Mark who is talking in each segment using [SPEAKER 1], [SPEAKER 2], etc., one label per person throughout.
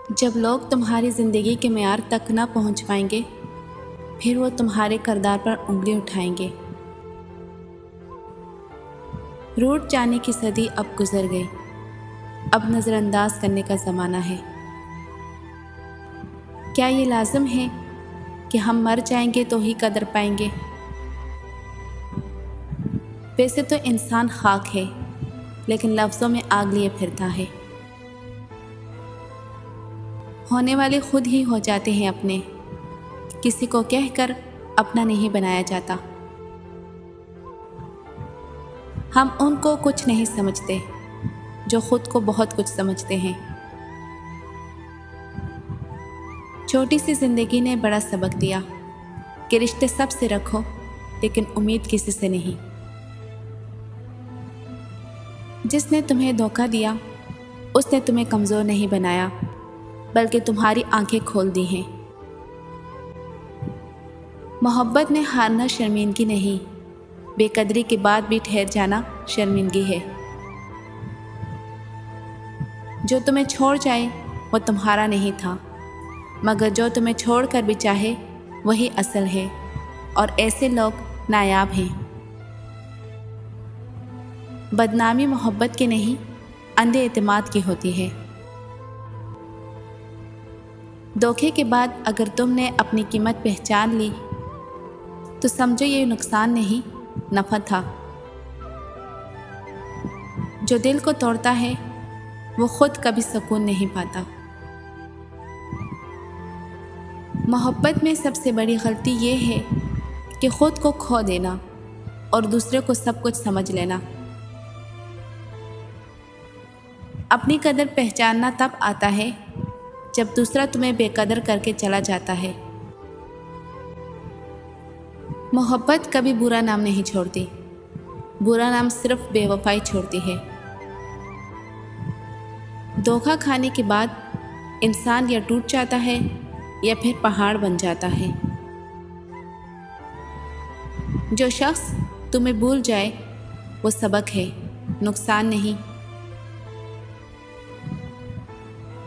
[SPEAKER 1] جب لوگ تمہاری زندگی کے معیار تک نہ پہنچ پائیں گے، پھر وہ تمہارے کردار پر انگلی اٹھائیں گے۔ روٹ جانے کی صدی اب گزر گئی، اب نظر انداز کرنے کا زمانہ ہے۔ کیا یہ لازم ہے کہ ہم مر جائیں گے تو ہی قدر پائیں گے؟ ویسے تو انسان خاک ہے، لیکن لفظوں میں آگ لیے پھرتا ہے۔ ہونے والے خود ہی ہو جاتے ہیں اپنے، کسی کو کہہ کر اپنا نہیں بنایا جاتا۔ ہم ان کو کچھ نہیں سمجھتے جو خود کو بہت کچھ سمجھتے ہیں۔ چھوٹی سی زندگی نے بڑا سبق دیا کہ رشتے سب سے رکھو، لیکن امید کسی سے نہیں۔ جس نے تمہیں دھوکہ دیا، اس نے تمہیں کمزور نہیں بنایا، بلکہ تمہاری آنکھیں کھول دی ہیں۔ محبت میں ہارنا شرمندگی نہیں، بے قدری کے بعد بھی ٹھہر جانا شرمندگی ہے۔ جو تمہیں چھوڑ جائے وہ تمہارا نہیں تھا، مگر جو تمہیں چھوڑ کر بھی چاہے وہی اصل ہے، اور ایسے لوگ نایاب ہیں۔ بدنامی محبت کی نہیں، اندھے اعتماد کی ہوتی ہے۔ دھوکے کے بعد اگر تم نے اپنی قیمت پہچان لی تو سمجھو یہ نقصان نہیں، نفع تھا۔ جو دل کو توڑتا ہے وہ خود کبھی سکون نہیں پاتا۔ محبت میں سب سے بڑی غلطی یہ ہے کہ خود کو کھو دینا اور دوسرے کو سب کچھ سمجھ لینا۔ اپنی قدر پہچاننا تب آتا ہے جب دوسرا تمہیں بے قدر کر کے چلا جاتا ہے۔ محبت کبھی برا نام نہیں چھوڑتی، برا نام صرف بے وفائی چھوڑتی ہے۔ دھوکہ کھانے کے بعد انسان یا ٹوٹ جاتا ہے یا پھر پہاڑ بن جاتا ہے۔ جو شخص تمہیں بھول جائے وہ سبق ہے، نقصان نہیں۔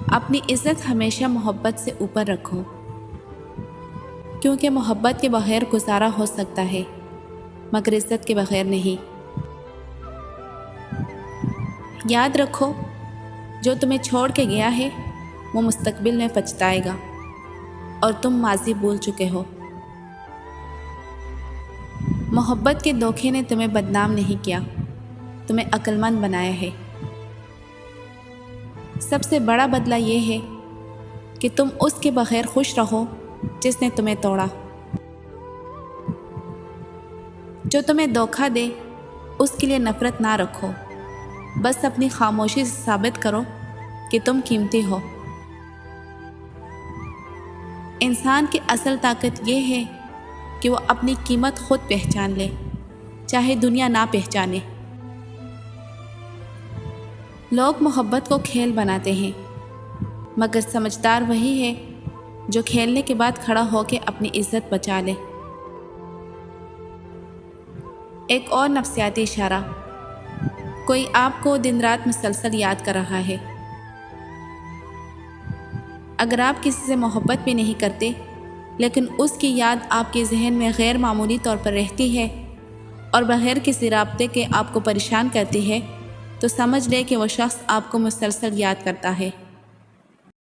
[SPEAKER 1] اپنی عزت ہمیشہ محبت سے اوپر رکھو، کیونکہ محبت کے بغیر گزارا ہو سکتا ہے، مگر عزت کے بغیر نہیں۔ یاد رکھو، جو تمہیں چھوڑ کے گیا ہے وہ مستقبل میں پچھتائے گا، اور تم ماضی بھول چکے ہو۔ محبت کے دھوکے نے تمہیں بدنام نہیں کیا، تمہیں عقل مند بنایا ہے۔ سب سے بڑا بدلہ یہ ہے کہ تم اس کے بغیر خوش رہو جس نے تمہیں توڑا۔ جو تمہیں دھوکہ دے اس کے لیے نفرت نہ رکھو، بس اپنی خاموشی سے ثابت کرو کہ تم قیمتی ہو۔ انسان کی اصل طاقت یہ ہے کہ وہ اپنی قیمت خود پہچان لے، چاہے دنیا نہ پہچانے۔ لوگ محبت کو کھیل بناتے ہیں، مگر سمجھدار وہی ہے جو کھیلنے کے بعد کھڑا ہو کے اپنی عزت بچا لے۔ ایک اور نفسیاتی اشارہ، کوئی آپ کو دن رات مسلسل یاد کر رہا ہے۔ اگر آپ کسی سے محبت بھی نہیں کرتے، لیکن اس کی یاد آپ کے ذہن میں غیر معمولی طور پر رہتی ہے اور بغیر کسی رابطے کے آپ کو پریشان کرتی ہے، تو سمجھ لے کہ وہ شخص آپ کو مسلسل یاد کرتا ہے۔